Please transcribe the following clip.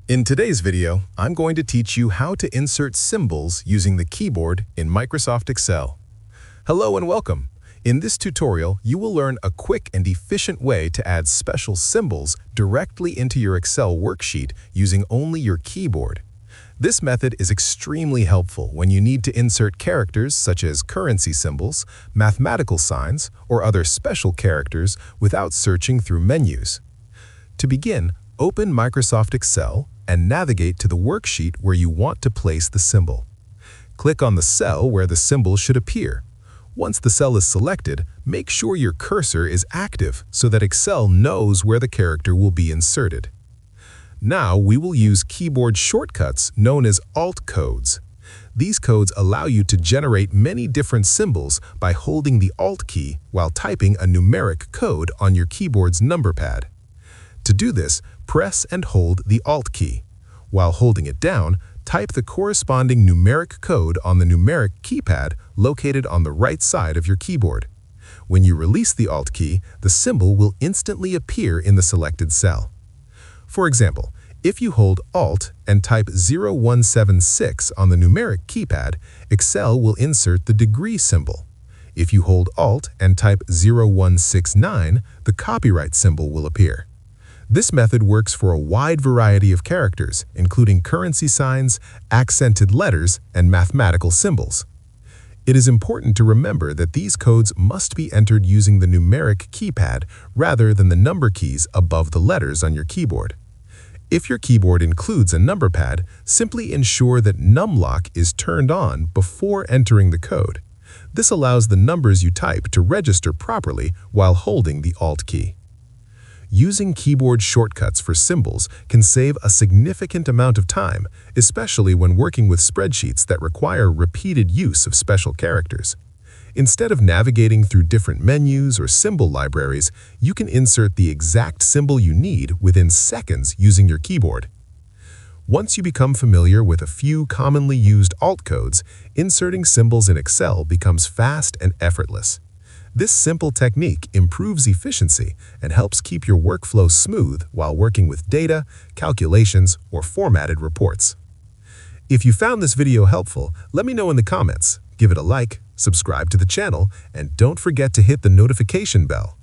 In today's video, I'm going to teach you how to insert symbols using the keyboard in Microsoft Excel. Hello and welcome. In this tutorial, you will learn a quick and efficient way to add special symbols directly into your Excel worksheet using only your keyboard. This method is extremely helpful when you need to insert characters such as currency symbols, mathematical signs, or other special characters without searching through menus. To begin, open Microsoft Excel and navigate to the worksheet where you want to place the symbol. Click on the cell where the symbol should appear. Once the cell is selected, make sure your cursor is active so that Excel knows where the character will be inserted. Now we will use keyboard shortcuts known as Alt codes. These codes allow you to generate many different symbols by holding the Alt key while typing a numeric code on your keyboard's number pad. To do this, press and hold the Alt key. While holding it down, type the corresponding numeric code on the numeric keypad located on the right side of your keyboard. When you release the Alt key, the symbol will instantly appear in the selected cell. For example, if you hold Alt and type 0176 on the numeric keypad, Excel will insert the degree symbol. If you hold Alt and type 0169, the copyright symbol will appear. This method works for a wide variety of characters, including currency signs, accented letters, and mathematical symbols. It is important to remember that these codes must be entered using the numeric keypad rather than the number keys above the letters on your keyboard. If your keyboard includes a number pad, simply ensure that numlock is turned on before entering the code. This allows the numbers you type to register properly while holding the Alt key. Using keyboard shortcuts for symbols can save a significant amount of time, especially when working with spreadsheets that require repeated use of special characters. Instead of navigating through different menus or symbol libraries, you can insert the exact symbol you need within seconds using your keyboard. Once you become familiar with a few commonly used Alt codes, inserting symbols in Excel becomes fast and effortless. This simple technique improves efficiency and helps keep your workflow smooth while working with data, calculations, or formatted reports. If you found this video helpful, let me know in the comments. Give it a like, subscribe to the channel, and don't forget to hit the notification bell.